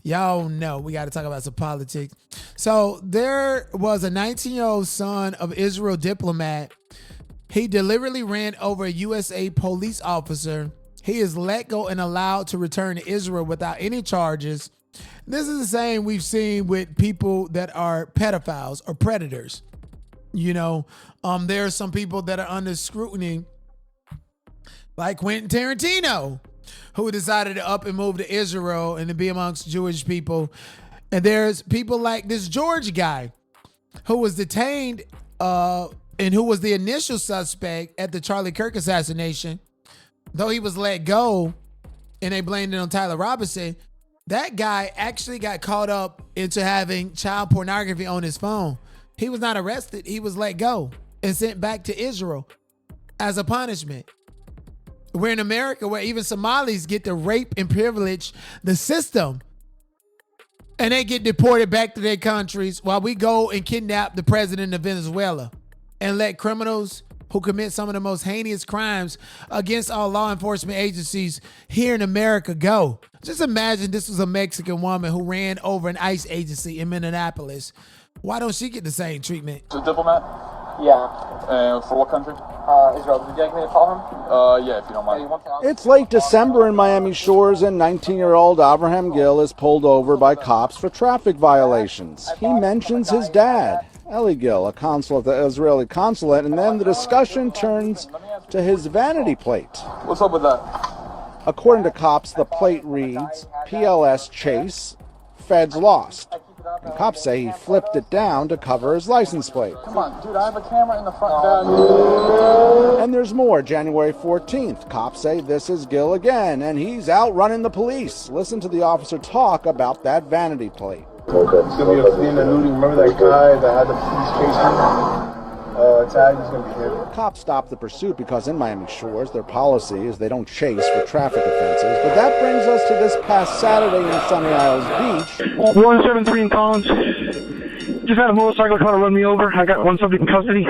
Y'all know we got to talk about some politics. So there was a 19-year-old son of Israel diplomat. He deliberately ran over a USA police officer. He is let go and allowed to return to Israel without any charges. This is the same we've seen with people that are pedophiles or predators. You know, there are some people that are under scrutiny, like Quentin Tarantino, who decided to up and move to Israel and to be amongst Jewish people. And there's people like this George guy who was detained and who was the initial suspect at the Charlie Kirk assassination. Though he was let go and they blamed it on Tyler Robinson, that guy actually got caught up into having child pornography on his phone. He was not arrested. He was let go and sent back to Israel as a punishment. We're in America where even Somalis get to rape and privilege the system. And they get deported back to their countries while we go and kidnap the president of Venezuela and let criminals who commit some of the most heinous crimes against our law enforcement agencies here in America go. Just imagine this was a Mexican woman who ran over an ICE agency in Minneapolis. Why don't she get the same treatment? A diplomat? Yeah. For what country? Israel. Would you like me to call him? Yeah, if you don't mind. It's late December in Miami Shores, and 19-year-old Abraham Gill is pulled over by cops for traffic violations. He mentions his dad, Eli Gill, a consul at the Israeli consulate, and then the discussion turns to his vanity plate. What's up with that? According to cops, the plate reads, PLS Chase, Feds Lost. And cops say he flipped it down to cover his license plate. Come on, dude, I have a camera in the front back. And there's more. January 14th, cops say this is Gill again, and he's out running the police. Listen to the officer talk about that vanity plate. It's going to be a clean and looting. Remember that guy that had the police chasing tag? He's going to be him. Cops stopped the pursuit because in Miami Shores, their policy is they don't chase for traffic offenses. But that brings us to this past Saturday in Sunny Isles Beach. 173 in Collins. Just had a motorcycle trying to run me over. I got one subject in custody.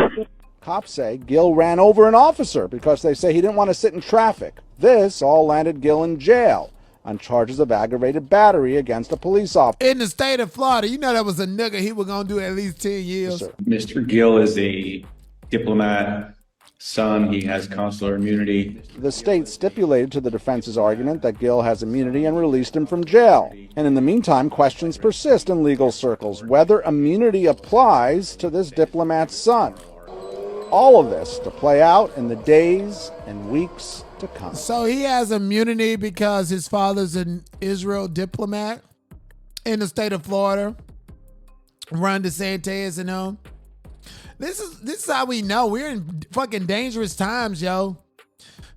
Cops say Gill ran over an officer because they say he didn't want to sit in traffic. This all landed Gill in jail on charges of aggravated battery against a police officer. In the state of Florida, you know that was a nigga he was going to do at least 10 years. Yes, Mr. Gill is a diplomat son. He has consular immunity. The state stipulated to the defense's argument that Gill has immunity and released him from jail. And in the meantime, questions persist in legal circles whether immunity applies to this diplomat's son. All of this to play out in the days and weeks to come. So he has immunity because his father's an Israel diplomat in the state of Florida. Ron DeSantis and them. This is how we know we're in fucking dangerous times, yo.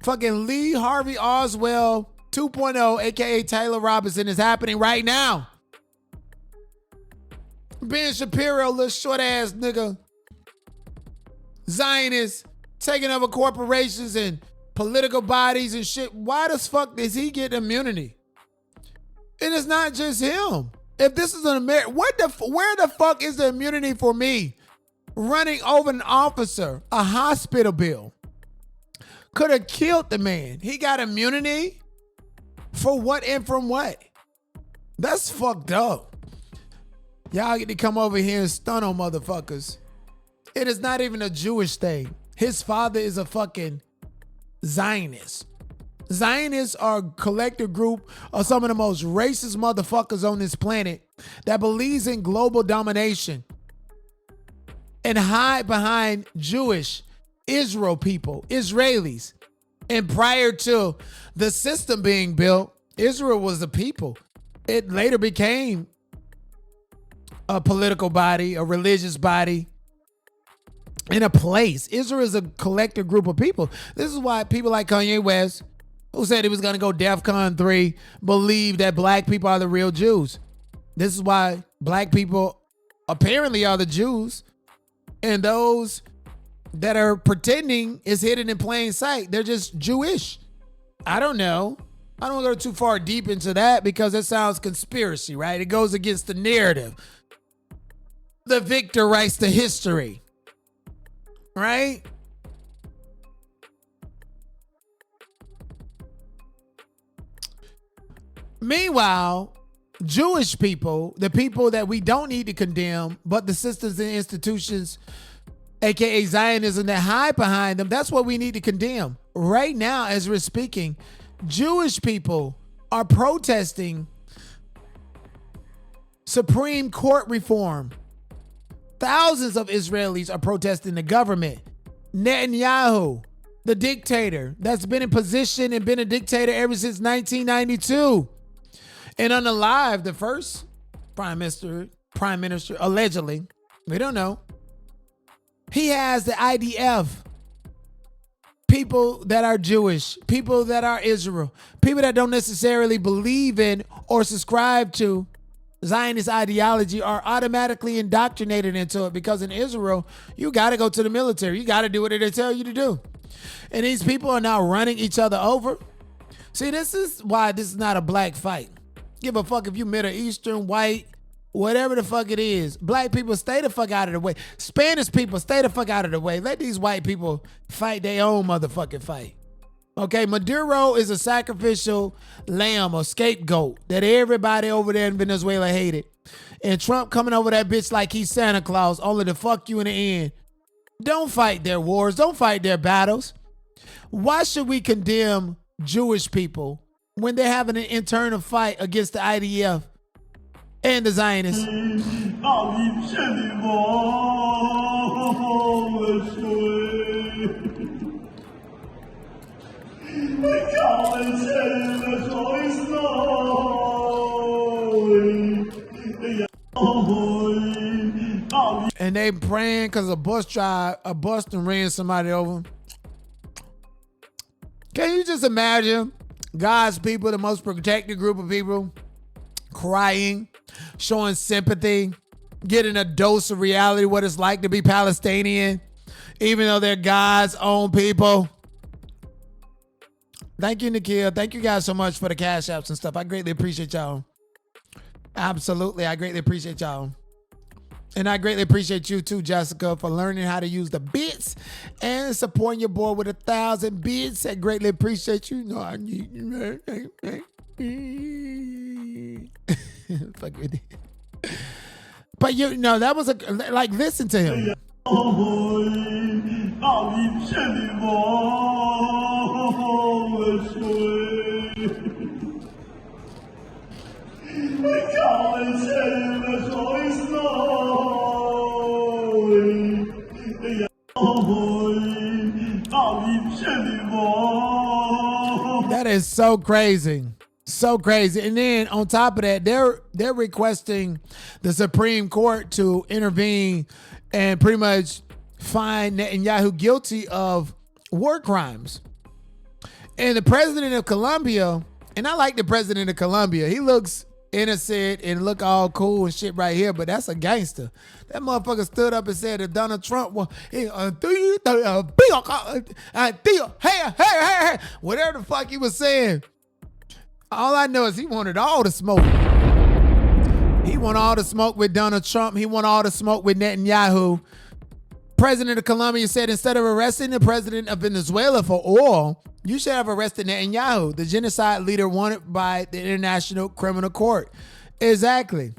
Fucking Lee Harvey Oswald 2.0, aka Taylor Robinson, is happening right now. Ben Shapiro, little short ass nigga, Zionist, taking over corporations and political bodies and shit. Why the fuck does he get immunity? And it's not just him. If this is an American, where the fuck is the immunity for me? Running over an officer, a hospital bill. Could have killed the man. He got immunity? For what and from what? That's fucked up. Y'all get to come over here and stun on motherfuckers. It is not even a Jewish thing. His father is a fucking Zionist. Zionists are a collective group of some of the most racist motherfuckers on this planet that believes in global domination and hide behind Jewish, Israel people, Israelis. And prior to the system being built, Israel was a people. It later became a political body, a religious body, and a place. Israel is a collective group of people. This is why people like Kanye West, who said he was going to go DEFCON 3, believe that black people are the real Jews. This is why black people apparently are the Jews. And those that are pretending is hidden in plain sight. They're just Jewish. I don't know. I don't want to go too far deep into that because it sounds conspiracy, right? It goes against the narrative. The victor writes the history, right? Meanwhile, Jewish people, the people that we don't need to condemn, but the systems and institutions, aka Zionism, that hide behind them, that's what we need to condemn. Right now, as we're speaking, Jewish people are protesting Supreme Court reform. Thousands of Israelis are protesting the government. Netanyahu, the dictator that's been in position and been a dictator ever since 1992. And unalive the first prime minister, allegedly, we don't know. He has the IDF, people that are Jewish, people that are Israel, people that don't necessarily believe in or subscribe to Zionist ideology are automatically indoctrinated into it, because in Israel, you got to go to the military. You got to do what they tell you to do. And these people are now running each other over. See, this is why this is not a black fight. Give a fuck if you Middle Eastern, white, whatever the fuck it is. Black people, stay the fuck out of the way. Spanish people, stay the fuck out of the way. Let these white people fight their own motherfucking fight. Okay, Maduro is a sacrificial lamb or scapegoat that everybody over there in Venezuela hated. And Trump coming over that bitch like he's Santa Claus, only to fuck you in the end. Don't fight their wars. Don't fight their battles. Why should we condemn Jewish people when they're having an internal fight against the IDF and the Zionists? And they praying because a bus done ran somebody over. Can you just imagine God's people, the most protected group of people, crying, showing sympathy, getting a dose of reality, what it's like to be Palestinian, even though they're God's own people? Thank you, Nikhil. Thank you guys so much for the cash apps and stuff. I greatly appreciate y'all. Absolutely. I greatly appreciate y'all. And I greatly appreciate you too, Jessica, for learning how to use the bits and supporting your boy with 1,000 bits. I greatly appreciate you. No, I need fuck with it. But you know, that was like, listen to him. That is so crazy. So crazy. And then on top of that, they're requesting the Supreme Court to intervene and pretty much find Netanyahu guilty of war crimes. And the president of Colombia, and I like the president of Colombia, he looks innocent and look all cool and shit right here, but that's a gangster. That motherfucker stood up and said that Donald Trump was whatever the fuck he was saying. All I know is he wanted all the smoke. He wanted all the smoke with Donald Trump. He wanted all the smoke with Netanyahu. President of Colombia said instead of arresting the president of Venezuela for oil, you should have arrested Netanyahu, the genocide leader wanted by the International Criminal Court. Exactly.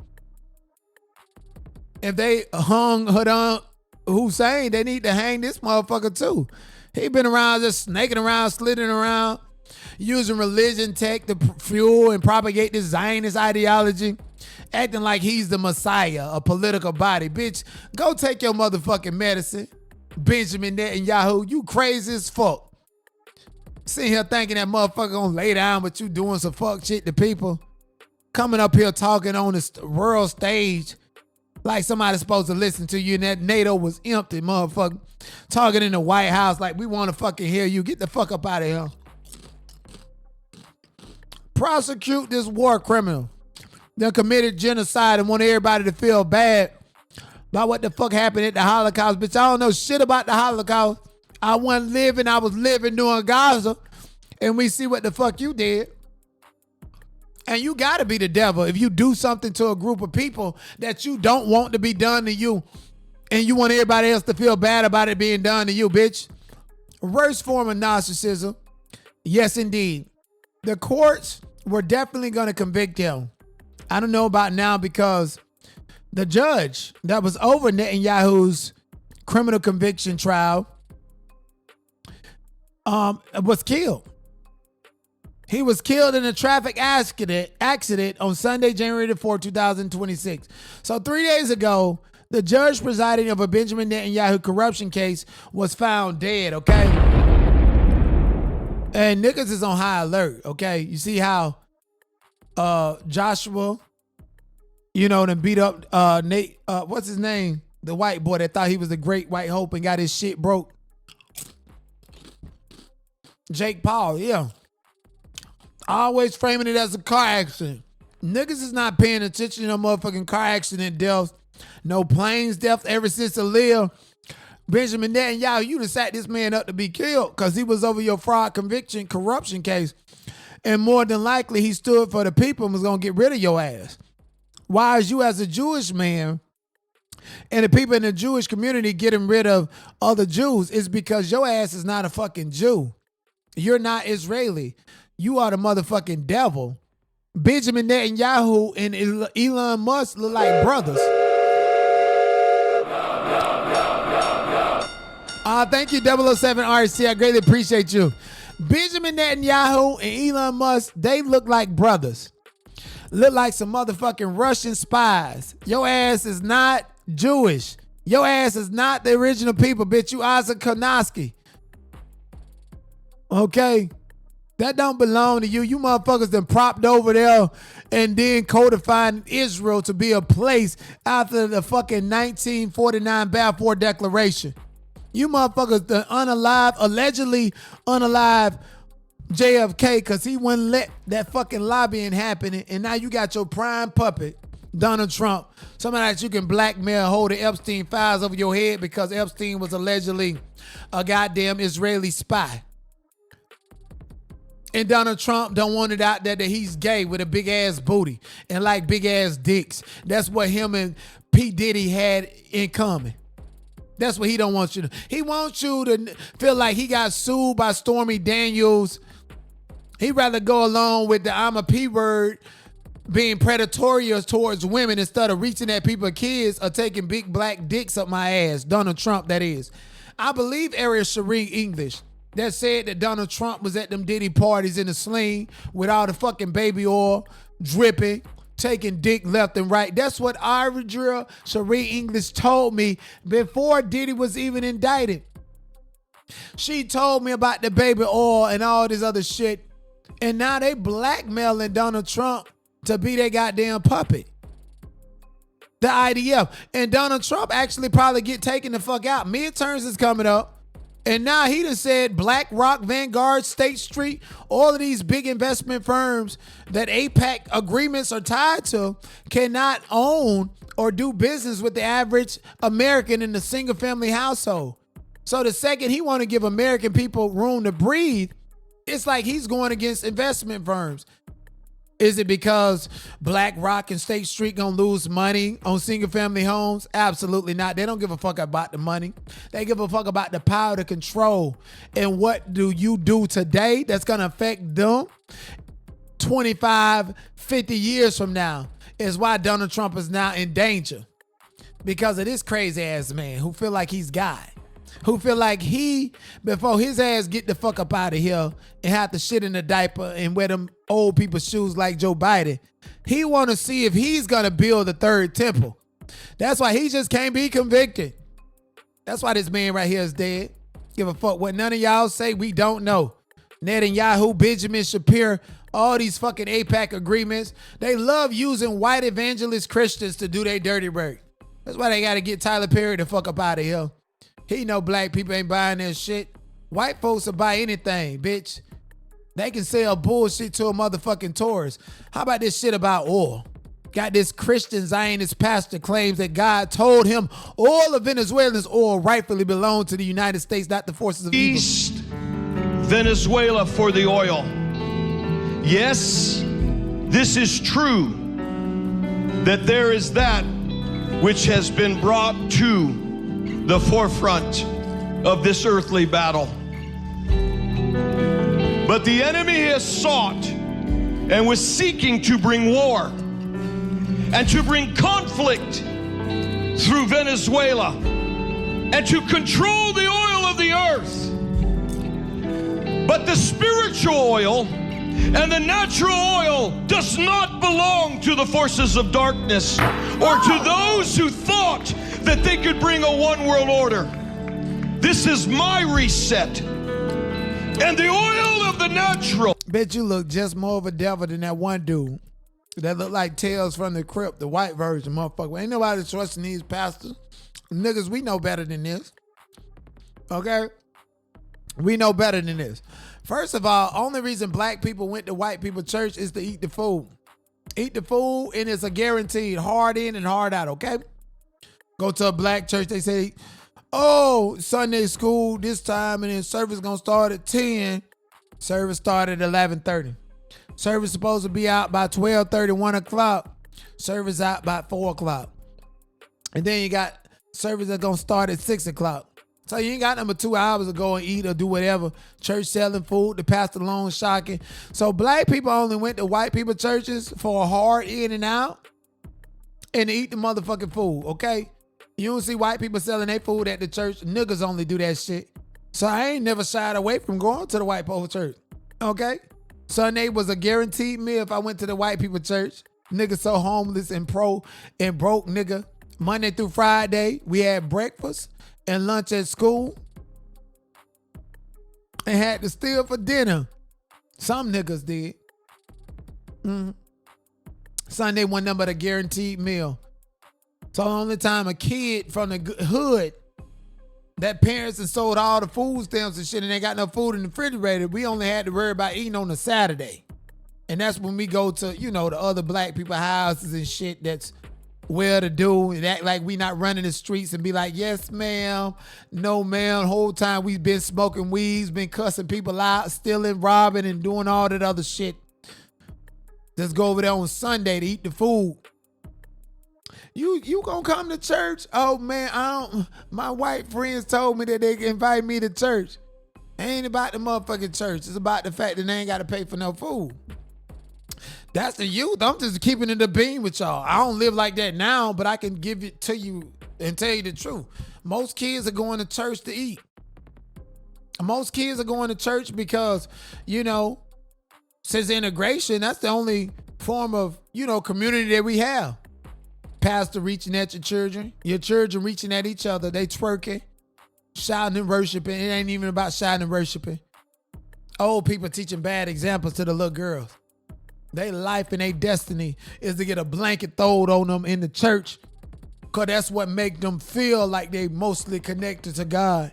If they hung Saddam Hussein, they need to hang this motherfucker too. He been around just snaking around, slitting around, using religion tech to fuel and propagate this Zionist ideology, acting like he's the Messiah, a political body. Bitch, go take your motherfucking medicine. Benjamin Netanyahu, you crazy as fuck. Sitting here thinking that motherfucker gonna lay down, but you doing some fuck shit to people. Coming up here talking on the world stage like somebody's supposed to listen to you, and that NATO was empty, motherfucker. Talking in the White House like we want to fucking hear you. Get the fuck up out of here. Prosecute this war criminal that committed genocide and want everybody to feel bad about what the fuck happened at the Holocaust. Bitch, I don't know shit about the Holocaust. I wasn't living. I was living during Gaza, and we see what the fuck you did. And you got to be the devil if you do something to a group of people that you don't want to be done to you, and you want everybody else to feel bad about it being done to you, bitch. Worst form of narcissism. Yes, indeed. The courts were definitely going to convict him. I don't know about now because the judge that was over Netanyahu's criminal conviction trial was killed. He was killed in a traffic accident on Sunday, January the 4th, 2026. So 3 days ago, the judge presiding over Benjamin Netanyahu corruption case was found dead, okay? And niggas is on high alert, okay? You see how Joshua, you know, and beat up Nate, what's his name? The white boy that thought he was the great white hope and got his shit broke. Jake Paul, yeah. Always framing it as a car accident. Niggas is not paying attention to no motherfucking car accident deaths. No planes deaths ever since Aaliyah. Benjamin Netanyahu, you done sat this man up to be killed because he was over your fraud conviction corruption case. And more than likely, he stood for the people and was going to get rid of your ass. Why is you as a Jewish man and the people in the Jewish community getting rid of other Jews? It's because your ass is not a fucking Jew. You're not Israeli. You are the motherfucking devil. Benjamin Netanyahu and Elon Musk look like brothers. Thank you, 007 RC. I greatly appreciate you. Benjamin Netanyahu and Elon Musk, they look like brothers. Look like some motherfucking Russian spies. Your ass is not Jewish. Your ass is not the original people, bitch. You Isaac Konosky. Okay? That don't belong to you. You motherfuckers done propped over there and then codified Israel to be a place after the fucking 1949 Balfour Declaration. You motherfuckers done allegedly unalive JFK because he wouldn't let that fucking lobbying happen. And now you got your prime puppet, Donald Trump. Somebody that you can blackmail, hold the Epstein files over your head because Epstein was allegedly a goddamn Israeli spy. And Donald Trump don't want it out there that he's gay with a big ass booty and like big ass dicks. That's what him and P. Diddy had in common. That's what he don't want you to. He wants you to feel like he got sued by Stormy Daniels. He'd rather go along with the I'm a P word being predatory towards women instead of reaching at people's kids or taking big black dicks up my ass. Donald Trump, that is. I believe Ariel Shereen English that said that Donald Trump was at them Diddy parties in a sling with all the fucking baby oil dripping, taking dick left and right. That's what Ariel Shereen English told me before Diddy was even indicted. She told me about the baby oil and all this other shit. And now they blackmailing Donald Trump to be their goddamn puppet. The IDF. And Donald Trump actually probably get taken the fuck out. Midterms is coming up. And now he done said BlackRock, Vanguard, State Street, all of these big investment firms that AIPAC agreements are tied to cannot own or do business with the average American in the single family household. So the second he want to give American people room to breathe, it's like he's going against investment firms. Is it because BlackRock and State Street gonna lose money on single family homes? Absolutely not. They don't give a fuck about the money. They give a fuck about the power to control. And what do you do today that's gonna affect them 25, 50 years from now is why Donald Trump is now in danger. Because of this crazy ass man who feel like he's God. Who feel like he, before his ass get the fuck up out of here and have to shit in a diaper and wear them old people's shoes like Joe Biden, he want to see if he's going to build the third temple. That's why he just can't be convicted. That's why this man right here is dead. Give a fuck what none of y'all say, we don't know. Netanyahu, Benjamin Shapiro, all these fucking AIPAC agreements. They love using white evangelist Christians to do their dirty work. That's why they got to get Tyler Perry the fuck up out of here. He know black people ain't buying this shit. White folks will buy anything, bitch. They can sell bullshit to a motherfucking tourist. How about this shit about oil? Got this Christian Zionist pastor claims that God told him all of Venezuela's oil rightfully belonged to the United States, not the forces of evil. East Venezuela for the oil. Yes, this is true that there is that which has been brought to the forefront of this earthly battle. But the enemy has sought and was seeking to bring war and to bring conflict through Venezuela and to control the oil of the earth. But the spiritual oil and the natural oil does not belong to the forces of darkness or to those who thought that they could bring a one world order. This is my reset. And the oil of the natural. Bet you look just more of a devil than that one dude that looked like Tales from the Crypt, the white version, motherfucker. Ain't nobody trusting these pastors. Niggas, we know better than this. Okay? We know better than this. First of all, only reason black people went to white people church is to eat the food. Eat the food, and it's a guaranteed hard in and hard out, okay? Go to a black church, they say, oh, Sunday school this time, and then service gonna start at 10. Service started at 11:30. Service supposed to be out by 12:30, 1 o'clock. Service out by 4 o'clock. And then you got service that's gonna start at 6 o'clock. So you ain't got number 2 hours to go and eat or do whatever. Church selling food, the pastor loan shocking. So black people only went to white people churches for a hard in and out and to eat the motherfucking food, okay? You don't see white people selling their food at the church. Niggas only do that shit. So I ain't never shied away from going to the white people church, okay? Sunday was a guaranteed meal if I went to the white people church. Niggas so homeless and broke, nigga. Monday through Friday, we had breakfast and lunch at school and had to steal for dinner. Some niggas did. Sunday wasn't nothing but a guaranteed meal. So the only time a kid from the hood that parents had sold all the food stamps and shit and they got no food in the refrigerator, we only had to worry about eating on a Saturday. And that's when we go to, the other black people houses and shit that's well to do and act like we not running the streets and be like, yes, ma'am, no, ma'am. Whole time we've been smoking weeds, been cussing people out, stealing, robbing, and doing all that other shit. Just go over there on Sunday to eat the food. You gonna come to church? Oh man, my white friends told me that they can invite me to church. It ain't about the motherfucking church. It's about the fact that they ain't gotta pay for no food. That's the youth. I'm just keeping it a beam with y'all. I don't live like that now, but I can give it to you and tell you the truth. Most kids are going to church to eat. Most kids are going to church because, since integration, that's the only form of, community that we have. Pastor reaching at your children reaching at each other. They twerking, shouting and worshiping. It ain't even about shouting and worshiping. Old people teaching bad examples to the little girls. Their life and their destiny is to get a blanket thrown on them in the church because that's what make them feel like they mostly connected to God.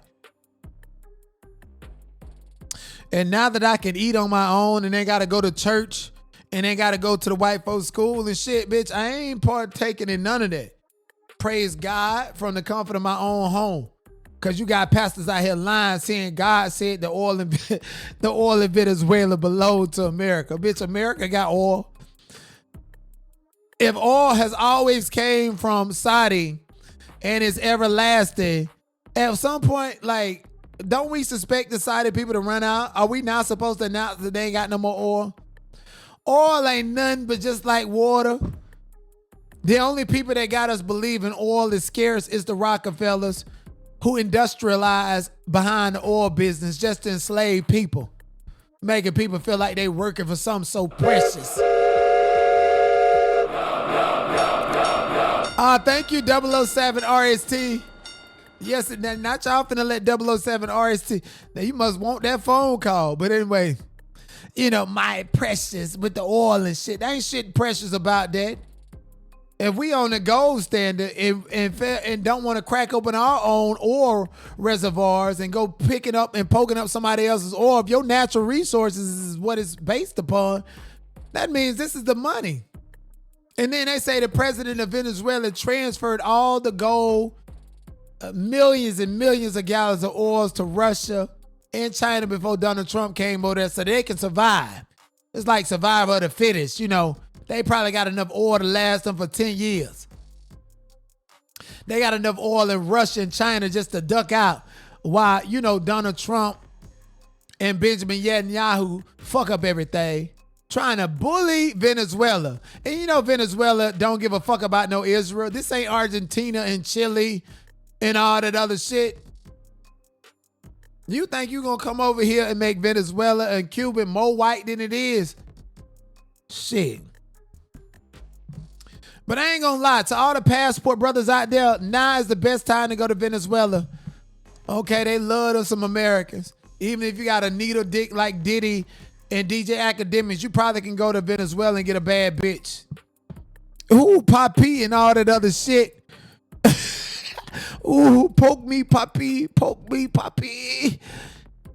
And now that I can eat on my own and ain't got to go to church and ain't got to go to the white folks school and shit, bitch, I ain't partaking in none of that. Praise God from the comfort of my own home. Because you got pastors out here lying, saying God said the oil in Venezuela belonged to America. Bitch, America got oil. If oil has always came from Saudi and is everlasting, at some point, don't we suspect the Saudi people to run out? Are we now supposed to announce that they ain't got no more oil? Oil ain't nothing but just like water. The only people that got us believing oil is scarce is the Rockefellers, who industrialized behind the oil business just to enslave people, making people feel like they working for something so precious. Thank you, 007 RST. Yes, not y'all finna let 007 RST. Now you must want that phone call. But anyway, my precious with the oil and shit. There ain't shit precious about that. If we on the gold standard and don't want to crack open our own oil reservoirs and go picking up and poking up somebody else's oil, if your natural resources is what it's based upon, that means this is the money. And then they say the president of Venezuela transferred all the gold, millions and millions of gallons of oils to Russia and China before Donald Trump came over there so they can survive. It's like survival of the fittest, They probably got enough oil to last them for 10 years. They got enough oil in Russia and China just to duck out while, Donald Trump and Benjamin Netanyahu fuck up everything trying to bully Venezuela. And you know Venezuela don't give a fuck about no Israel. This ain't Argentina and Chile and all that other shit. You think you gonna come over here and make Venezuela and Cuba more white than it is? Shit. But I ain't gonna lie, to all the passport brothers out there, now is the best time to go to Venezuela. Okay, they love them some Americans. Even if you got a needle dick like Diddy and DJ Academics, you probably can go to Venezuela and get a bad bitch. Ooh, Papi and all that other shit. Ooh, poke me, Papi.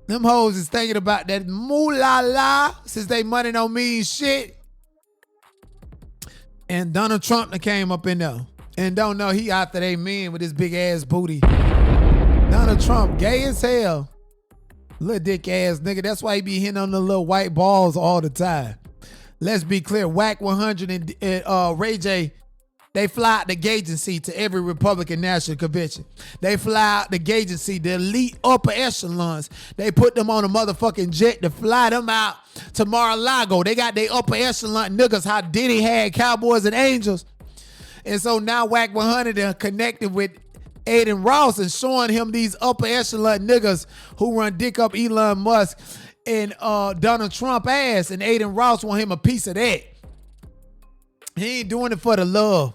Them hoes is thinking about that moolah la since they money don't mean shit. And Donald Trump that came up in there and don't know he after they men with his big ass booty. Donald Trump, gay as hell. Little dick ass nigga. That's why he be hitting on the little white balls all the time. Let's be clear. Whack 100 and Ray J, they fly out the agency to every Republican National Convention. They fly out the agency, the elite upper echelons. They put them on a motherfucking jet to fly them out to Mar-a-Lago. They got their upper echelon niggas, how Diddy had Cowboys and Angels. And so now Whack 100 are connected with Aiden Ross and showing him these upper echelon niggas who run dick up Elon Musk and Donald Trump ass, and Aiden Ross want him a piece of that. He ain't doing it for the love.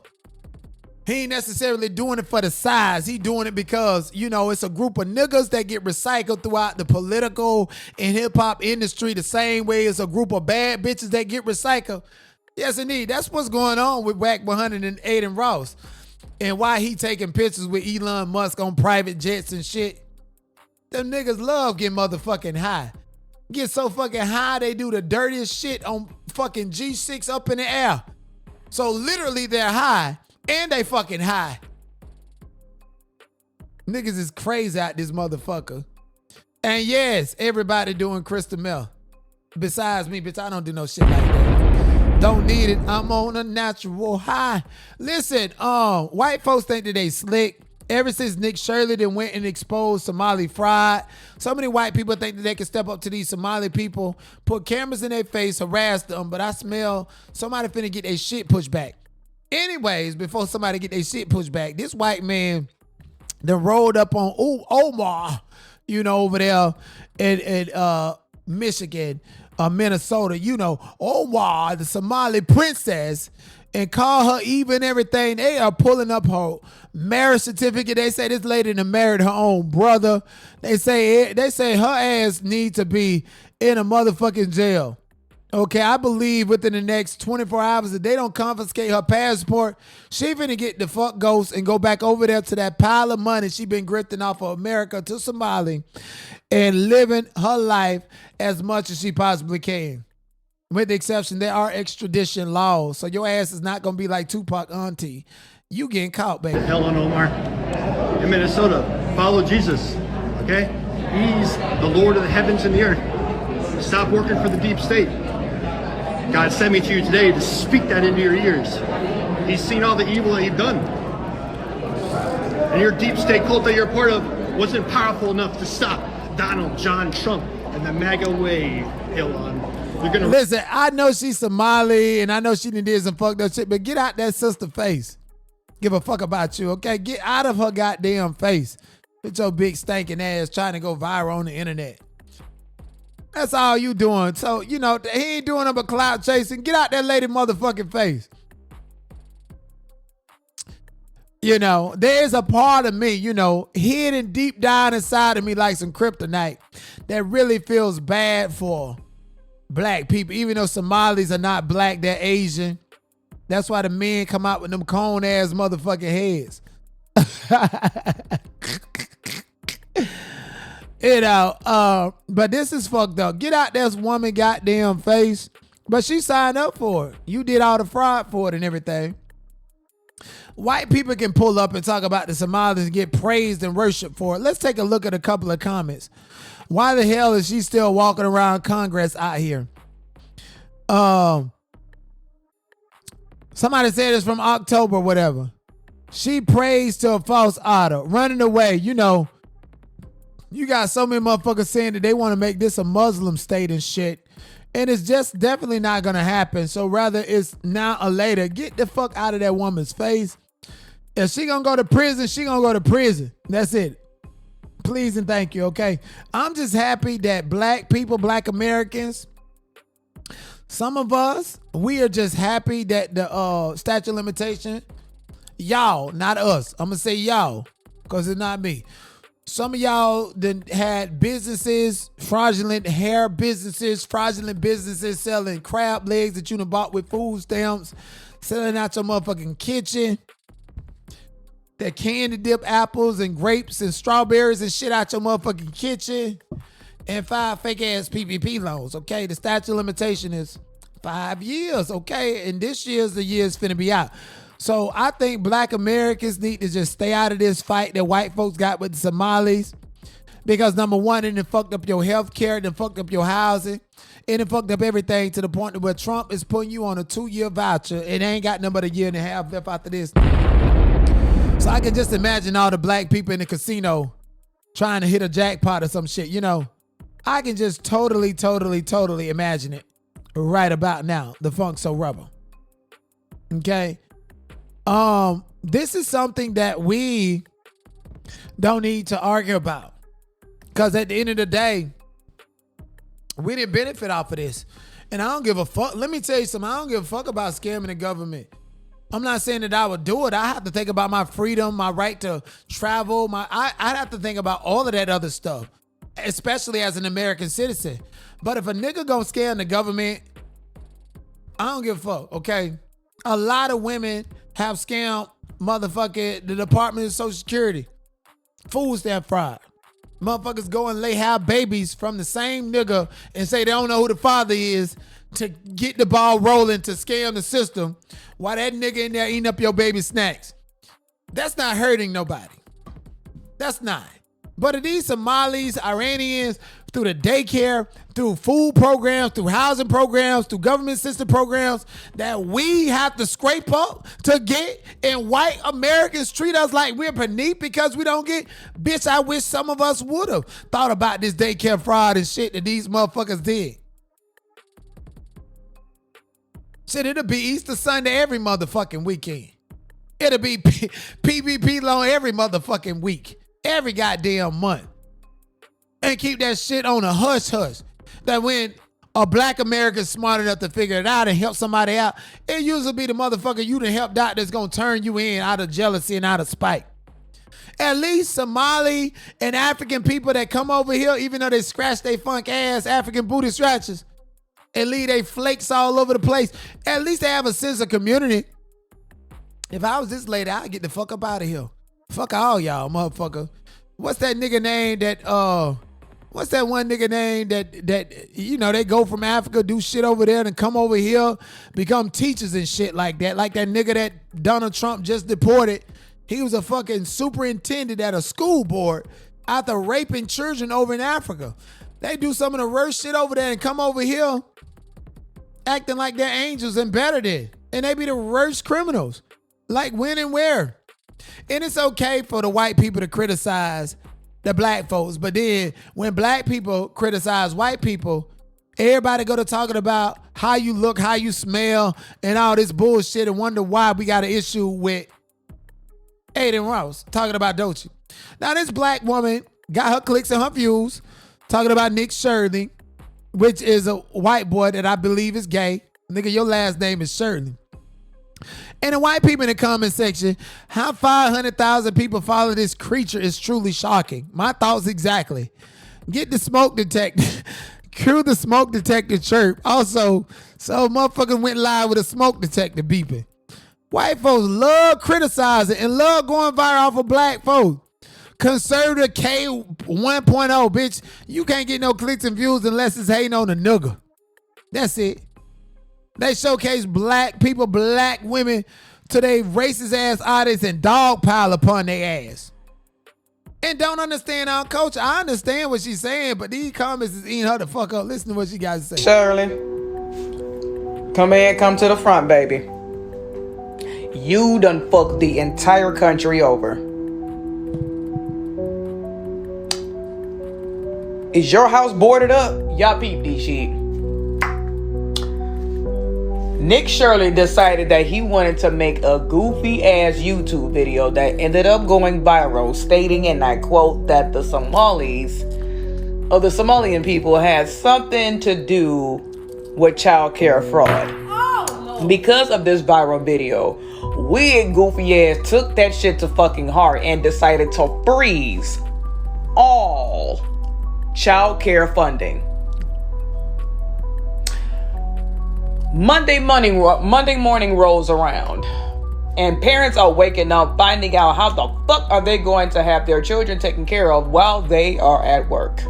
He ain't necessarily doing it for the size. He doing it because, you know, it's a group of niggas that get recycled throughout the political and hip-hop industry the same way as a group of bad bitches that get recycled. Yes, indeed. That's what's going on with Whack 100 and Aiden Ross. And why he taking pictures with Elon Musk on private jets and shit. Them niggas love getting motherfucking high. Get so fucking high they do the dirtiest shit on fucking G6 up in the air. So literally they're high and they fucking high. Niggas is crazy out this motherfucker. And yes, everybody doing crystal meth. Besides me, bitch, I don't do no shit like that. Don't need it. I'm on a natural high. Listen, white folks think that they slick. Ever since Nick Shirley then went and exposed Somali fraud, so many white people think that they can step up to these Somali people, put cameras in their face, harass them, but I smell somebody finna get their shit pushed back. Anyways, before somebody get their shit pushed back, this white man then rolled up on Omar, you know, over there in Michigan, Minnesota, you know, Omar, the Somali princess, and call her even everything. They are pulling up her marriage certificate. They say this lady done married her own brother. They say her ass need to be in a motherfucking jail. Okay, I believe within the next 24 hours, if they don't confiscate her passport, she finna get the fuck ghost and go back over there to that pile of money she been grifting off of America to Somali and living her life as much as she possibly can. With the exception, there are extradition laws, so your ass is not gonna be like Tupac auntie. You getting caught, baby. Hell on Omar. In Minnesota, follow Jesus, okay? He's the Lord of the heavens and the earth. Stop working for the deep state. God sent me to you today to speak that into your ears. He's seen all the evil that you've done. And your deep state cult that you're a part of wasn't powerful enough to stop Donald John Trump and the MAGA wave. Listen, I know she's Somali and I know she did some fucked up shit, but get out that sister face. Give a fuck about you, okay? Get out of her goddamn face with your big stinking ass trying to go viral on the internet. That's all you doing. So, you know, he ain't doing nothing but clout chasing. Get out that lady motherfucking face. You know, there is a part of me, you know, hidden deep down inside of me like some kryptonite that really feels bad for black people. Even though Somalis are not black, they're Asian. That's why the men come out with them cone ass motherfucking heads. You know, but this is fucked up. Get out this woman goddamn face. But she signed up for it. You did all the fraud for it and everything. White people can pull up and talk about the Somalis and get praised and worshiped for it. Let's take a look at a couple of comments. Why the hell is she still walking around Congress out here? Somebody said it's from October, whatever. She praised to a false idol, running away. You know, you got so many motherfuckers saying that they want to make this a Muslim state and shit. And it's just definitely not going to happen. So rather it's now or later. Get the fuck out of that woman's face. If she going to go to prison, she going to go to prison. That's it. Please and thank you, okay? I'm just happy that black people, black Americans, some of us, we are just happy that the statute of limitation, y'all, not us. I'm going to say y'all because it's not me. Some of y'all then had businesses, fraudulent hair businesses, fraudulent businesses selling crab legs that you done bought with food stamps, selling out your motherfucking kitchen. That candy dip apples and grapes and strawberries and shit out your motherfucking kitchen. And 5 fake ass PPP loans, okay? The statute of limitation is 5 years, okay? And this year's the year it's finna be out. So I think black Americans need to just stay out of this fight that white folks got with the Somalis. Because number one, it done fucked up your health care, it done fucked up your housing, it done fucked up everything to the point where Trump is putting you on a 2-year voucher and ain't got nothing but a year and a half left after this. So I can just imagine all the black people in the casino trying to hit a jackpot or some shit, you know. I can just totally imagine it right about now. The funk so rubber. Okay? This is something that we don't need to argue about. Because at the end of the day, we didn't benefit off of this. And I don't give a fuck. Let me tell you something. I don't give a fuck about scamming the government. I'm not saying that I would do it. I have to think about my freedom, my right to travel. I'd have to think about all of that other stuff, especially as an American citizen. But if a nigga gonna scam the government, I don't give a fuck, okay? A lot of women have scammed motherfucking the Department of Social Security. Food stamp fraud. Motherfuckers go and have babies from the same nigga and say they don't know who the father is to get the ball rolling to scam the system while that nigga in there eating up your baby snacks. That's not hurting nobody. That's not. But if these Somalis, Iranians, through the daycare, through food programs, through housing programs, through government system programs that we have to scrape up to get, and white Americans treat us like we're beneath because we don't get, bitch, I wish some of us would have thought about this daycare fraud and shit that these motherfuckers did. Shit, it'll be Easter Sunday every motherfucking weekend. It'll be PPP loan every motherfucking week. Every goddamn month. And keep that shit on a hush-hush. That when a black American's smart enough to figure it out and help somebody out, it usually be the motherfucker you done helped out that's gonna turn you in out of jealousy and out of spite. At least Somali and African people that come over here, even though they scratch their funk ass African booty scratchers, and leave they flakes all over the place, at least they have a sense of community. If I was this lady, I'd get the fuck up out of here. Fuck all y'all, motherfucker. What's that nigga name that, what's that one nigga name that you know, they go from Africa, do shit over there, and come over here, become teachers and shit like that. Like that nigga that Donald Trump just deported. He was a fucking superintendent at a school board after raping children over in Africa. They do some of the worst shit over there and come over here acting like they're angels and better than. And they be the worst criminals. Like when and where. And it's okay for the white people to criticize the black folks. But then when black people criticize white people, everybody go to talking about how you look, how you smell, and all this bullshit and wonder why we got an issue with Aiden Ross talking about Doechii. Now this black woman got her clicks and her views talking about Nick Shirley, which is a white boy that I believe is gay. Nigga, your last name is Shirley. And the white people in the comment section, how 500,000 people follow this creature is truly shocking. My thoughts exactly. Get the smoke detector. Cue the smoke detector chirp. Also, so motherfucker went live with a smoke detector beeping. White folks love criticizing and love going viral off of black folks. Conservative K 1.0, bitch. You can't get no clicks and views unless it's hating on a nigga. That's it. They showcase black people, black women to their racist ass audience and dogpile upon their ass. And don't understand our culture. I understand what she's saying, but these comments is eating her the fuck up. Listen to what she got to say. Shirley, come to the front, baby. You done fucked the entire country over. Is your house boarded up? Y'all peep this shit. Nick Shirley decided that he wanted to make a goofy ass YouTube video that ended up going viral, stating, and I quote, that the Somalis or the Somalian people had something to do with child care fraud. Because of this viral video, weird goofy ass took that shit to fucking heart and decided to freeze all child care funding. Monday morning rolls around and parents are waking up finding out how the fuck are they going to have their children taken care of while they are at work.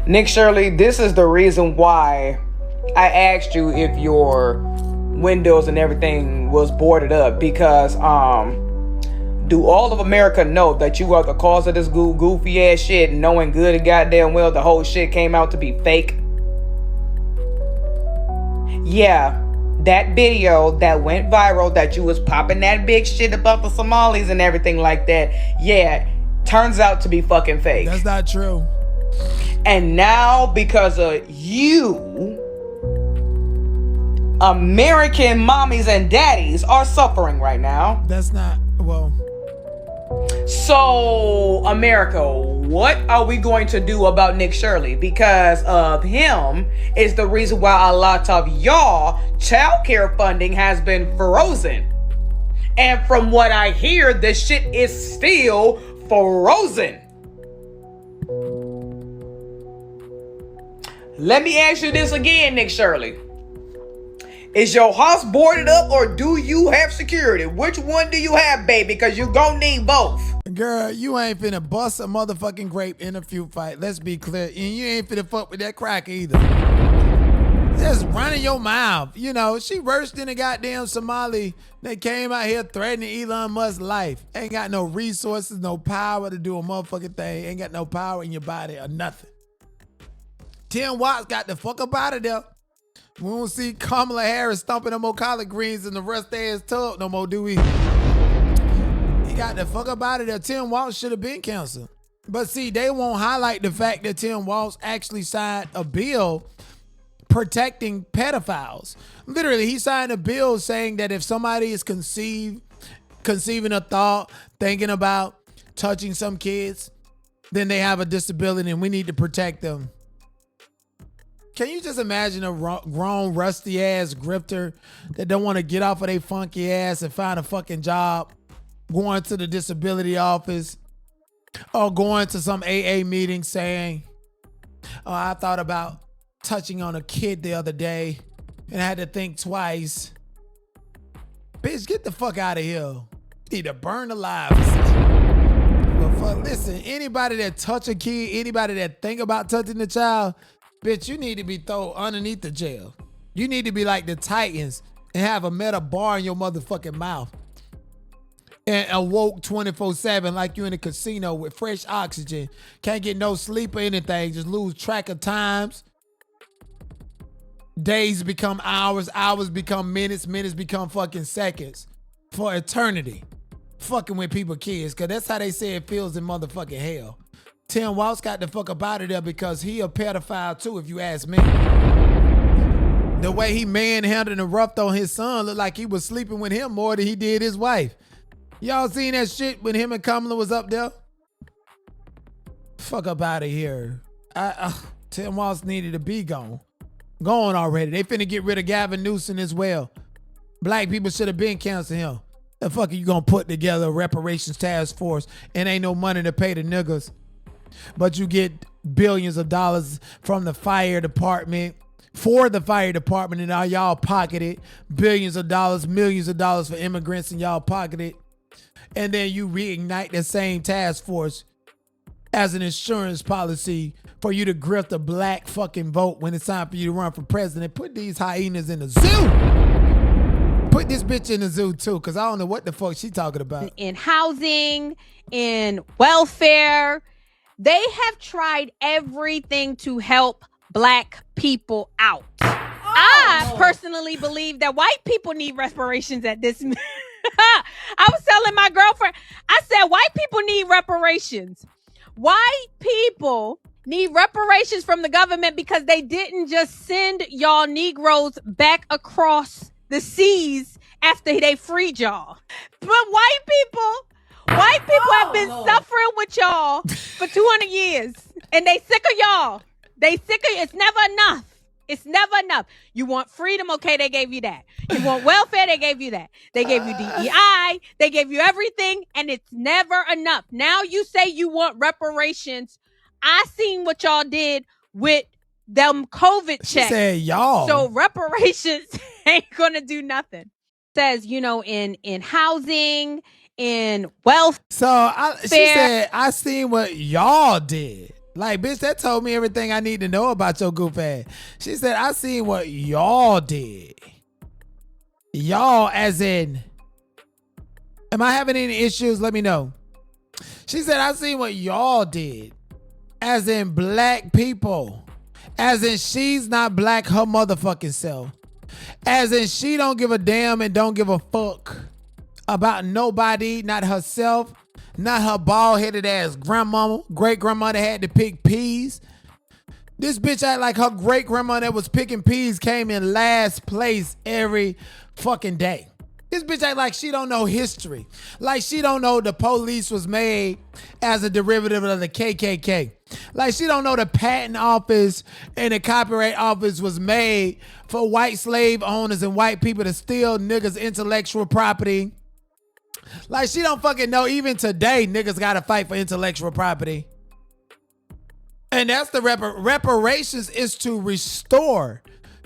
Nick Shirley, this is the reason why I asked you if your windows and everything was boarded up, because do all of America know that you are the cause of this goofy ass shit, knowing good and goddamn well the whole shit came out to be fake? Yeah, that video that went viral, that you was popping that big shit about the Somalis and everything like that, yeah, turns out to be fucking fake. That's not true. And now, because of you, American mommies and daddies are suffering right now. That's not, well. So, America, what are we going to do about Nick Shirley? Because of him is the reason why a lot of y'all child care funding has been frozen. And from what I hear, this shit is still frozen. Let me ask you this again, Nick Shirley. Is your house boarded up or do you have security? Which one do you have, baby? Because you gonna need both. Girl, you ain't finna bust a motherfucking grape in a feud fight. Let's be clear. And you ain't finna fuck with that crack either. Just running your mouth. You know, she worse than a goddamn Somali that came out here threatening Elon Musk's life. Ain't got no resources, no power to do a motherfucking thing. Ain't got no power in your body or nothing. Tim Walz got the fuck up out of there. We won't see Kamala Harris stomping them more collard greens in the rust ass tub no more, do we? He got the fuck up out of there. Tim Walz should have been canceled. But see, they won't highlight the fact that Tim Walz actually signed a bill protecting pedophiles. Literally, he signed a bill saying that if somebody is conceiving a thought, thinking about touching some kids, then they have a disability and we need to protect them. Can you just imagine a grown, rusty-ass grifter that don't want to get off of their funky ass and find a fucking job, going to the disability office or going to some AA meeting saying, oh, I thought about touching on a kid the other day and I had to think twice. Bitch, get the fuck out of here. You need to burn alive. But listen, anybody that touch a kid, anybody that think about touching the child, bitch, you need to be thrown underneath the jail. You need to be like the Titans and have a metal bar in your motherfucking mouth. And awoke 24/7 like you in a casino with fresh oxygen. Can't get no sleep or anything. Just lose track of times. Days become hours. Hours become minutes. Minutes become fucking seconds. For eternity. Fucking with people kids. Because that's how they say it feels in motherfucking hell. Tim Walz got the fuck up out of there because he a pedophile too, if you ask me. The way he manhandled and roughed on his son looked like he was sleeping with him more than he did his wife. Y'all seen that shit when him and Kamala was up there? Fuck up out of here. Tim Walz needed to be gone. Gone already. They finna get rid of Gavin Newsom as well. Black people should have been canceling him. The fuck are you gonna put together a reparations task force and ain't no money to pay the niggas? But you get billions of dollars from the fire department for the fire department and now y'all pocket it. Billions of dollars, millions of dollars for immigrants and y'all pocket it. And then you reignite the same task force as an insurance policy for you to grift a black fucking vote when it's time for you to run for president. Put these hyenas in the zoo. Put this bitch in the zoo too, because I don't know what the fuck she talking about. In housing, in welfare. They have tried everything to help black people out. I personally believe that white people need reparations at this minute. I was telling my girlfriend, I said, white people need reparations. White people need reparations from the government because they didn't just send y'all Negroes back across the seas after they freed y'all. But white people have been suffering with y'all for 200 years. And they sick of y'all. They sick of it's never enough. It's never enough. You want freedom? Okay, they gave you that. You want welfare? They gave you that. They gave you DEI. They gave you everything, and it's never enough. Now you say you want reparations. I seen what y'all did with them COVID checks. She said y'all. So reparations ain't gonna do nothing. Says, you know, in housing, in wealth. So she said, I seen what y'all did. Like, bitch, that told me everything I need to know about your goof ass. She said, I seen what y'all did. Y'all as in, am I having any issues? Let me know. She said, I seen what y'all did. As in black people. As in she's not black her motherfucking self. As in she don't give a damn and don't give a fuck about nobody, not herself. Not her bald-headed ass grandmama. Great-grandmother had to pick peas. This bitch act like her great-grandmother that was picking peas came in last place every fucking day. This bitch act like she don't know history. Like she don't know the police was made as a derivative of the KKK. Like she don't know the patent office and the copyright office was made for white slave owners and white people to steal niggas' intellectual property. Like she don't fucking know even today niggas gotta fight for intellectual property. And that's the reparations is to restore,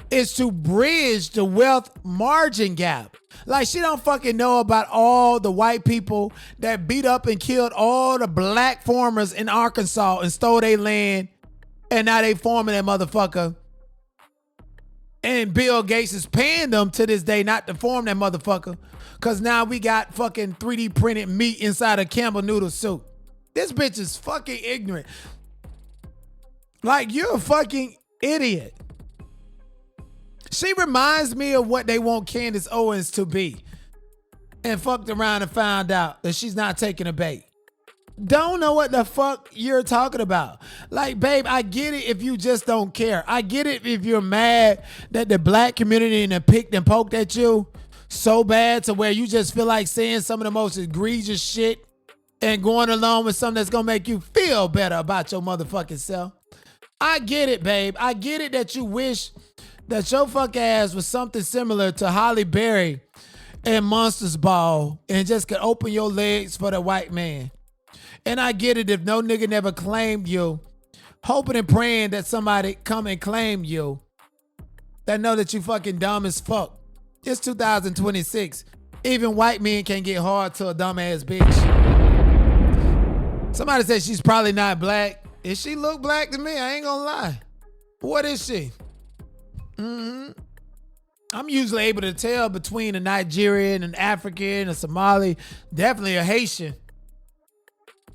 is to bridge the wealth margin gap. Like she don't fucking know about all the white people that beat up and killed all the black farmers in Arkansas and stole their land and now they farming that motherfucker. And Bill Gates is paying them to this day not to farm that motherfucker. Cause now we got fucking 3D printed meat inside a Campbell noodle soup. This bitch is fucking ignorant. Like you're a fucking idiot. She reminds me of what they want Candace Owens to be. And fucked around and found out that she's not taking a bait. Don't know what the fuck you're talking about. Like, babe, I get it if you just don't care. I get it if you're mad that the black community and picked and poked at you so bad to where you just feel like saying some of the most egregious shit and going along with something that's gonna make you feel better about your motherfucking self. I get it, babe. I get it that you wish that your fuck ass was something similar to Holly Berry and Monsters Ball and just could open your legs for the white man. And I get it if no nigga never claimed you, hoping and praying that somebody come and claim you that know that you fucking dumb as fuck. It's 2026. Even white men can't get hard to a dumbass bitch. Somebody said she's probably not black. If she look black to me, I ain't gonna lie. What is she? I'm usually able to tell between a Nigerian, an African, a Somali, definitely a Haitian,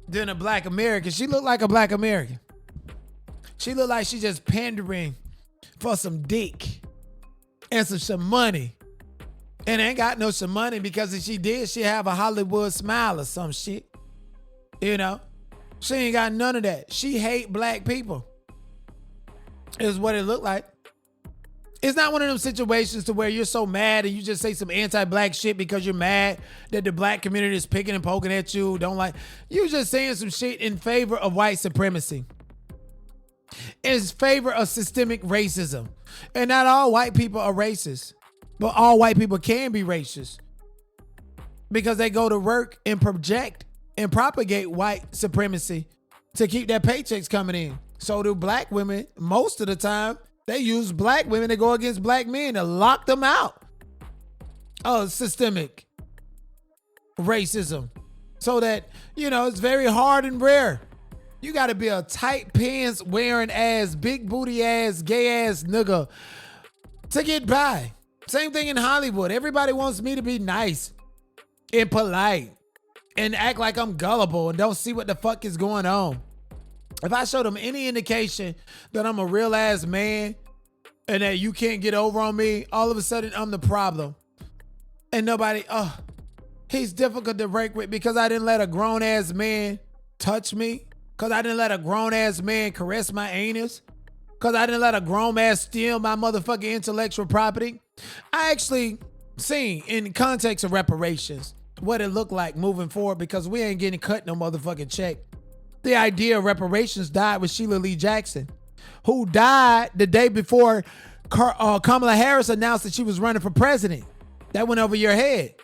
than a black American. She look like a black American. She look like she just pandering for some dick and some money. And ain't got no some money because if she did, she'd have a Hollywood smile or some shit. You know? She ain't got none of that. She hate black people. Is what it looked like. It's not one of them situations to where you're so mad and you just say some anti-black shit because you're mad that the black community is picking and poking at you. Don't like. You just saying some shit in favor of white supremacy. In favor of systemic racism. And not all white people are racist. But all white people can be racist. Because they go to work and project and propagate white supremacy to keep their paychecks coming in. So do black women. Most of the time, they use black women to go against black men to lock them out of systemic racism. So that, you know, it's very hard and rare. You got to be a tight pants wearing ass, big booty ass, gay ass nigga to get by. Same thing in Hollywood. Everybody wants me to be nice and polite and act like I'm gullible and don't see what the fuck is going on. If I show them any indication that I'm a real ass man and that you can't get over on me, all of a sudden I'm the problem. And nobody, he's difficult to break with because I didn't let a grown ass man touch me, Because I didn't let a grown-ass man caress my anus? Because I didn't let a grown man steal my motherfucking intellectual property? I actually seen, in the context of reparations, what it looked like moving forward, because we ain't getting cut no motherfucking check. The idea of reparations died with Sheila Lee Jackson, who died the day before Kamala Harris announced that she was running for president. That went over your head.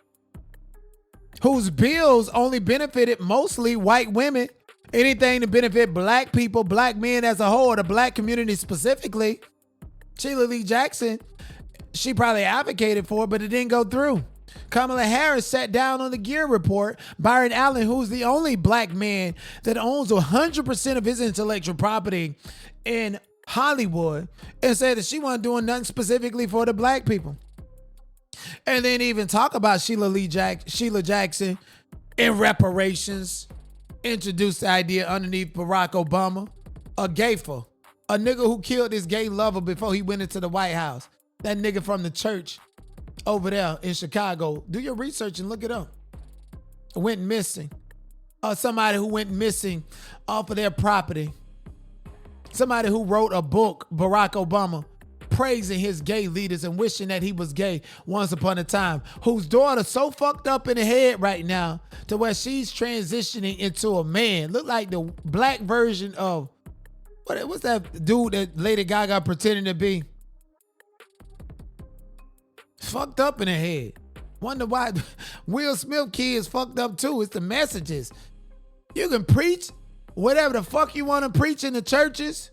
Whose bills only benefited mostly white women. Anything to benefit black people, black men as a whole, the black community specifically. Sheila Lee Jackson, she probably advocated for it, but it didn't go through. Kamala Harris sat down on the Gear Report. Byron Allen, who's the only black man that owns 100% of his intellectual property in Hollywood, and said that she wasn't doing nothing specifically for the black people. And then even talk about Sheila Jackson in reparations. Introduced the idea underneath Barack Obama. A gayfer. A nigga who killed his gay lover before he went into the White House. That nigga from the church over there in Chicago. Do your research and look it up. Went missing. Somebody who went missing off of their property. Somebody who wrote a book, Barack Obama, praising his gay leaders and wishing that he was gay once upon a time, whose daughter's so fucked up in the head right now to where she's transitioning into a man. Look like the black version of, what's that dude that Lady Gaga pretending to be? Fucked up in the head. Wonder why Will Smith kids fucked up too. It's the messages. You can preach whatever the fuck you want to preach in the churches,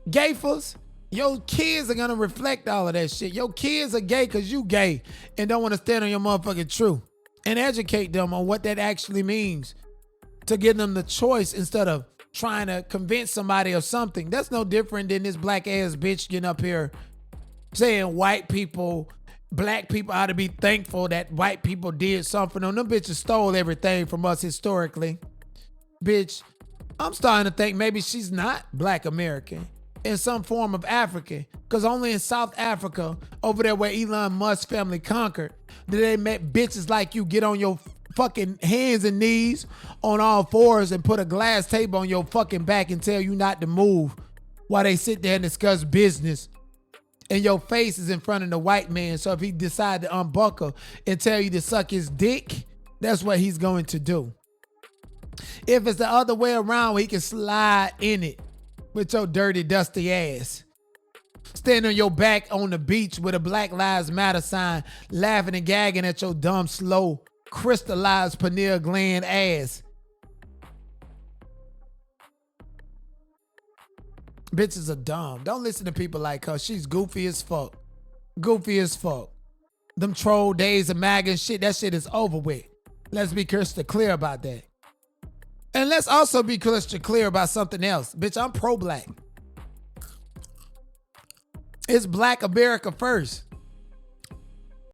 gayfers. Your kids are going to reflect all of that shit. Your kids are gay because you gay and don't want to stand on your motherfucking truth. And educate them on what that actually means to give them the choice instead of trying to convince somebody of something. That's no different than this black ass bitch getting up here saying white people, black people ought to be thankful that white people did something. Them bitches stole everything from us historically. Bitch, I'm starting to think maybe she's not black American. In some form of African, because only in South Africa, over there where Elon Musk's family conquered, did they met bitches like you get on your fucking hands and knees on all fours and put a glass table on your fucking back and tell you not to move while they sit there and discuss business. And your face is in front of the white man, so if he decide to unbuckle and tell you to suck his dick, that's what he's going to do. If it's the other way around, he can slide in it with your dirty, dusty ass. Stand on your back on the beach with a Black Lives Matter sign, laughing and gagging at your dumb, slow, crystallized pineal gland ass. Bitches are dumb. Don't listen to people like her. She's goofy as fuck. Goofy as fuck. Them troll days of MAGA and shit, that shit is over with. Let's be crystal clear about that. And let's also be crystal clear about something else. Bitch, I'm pro-black. It's Black America first.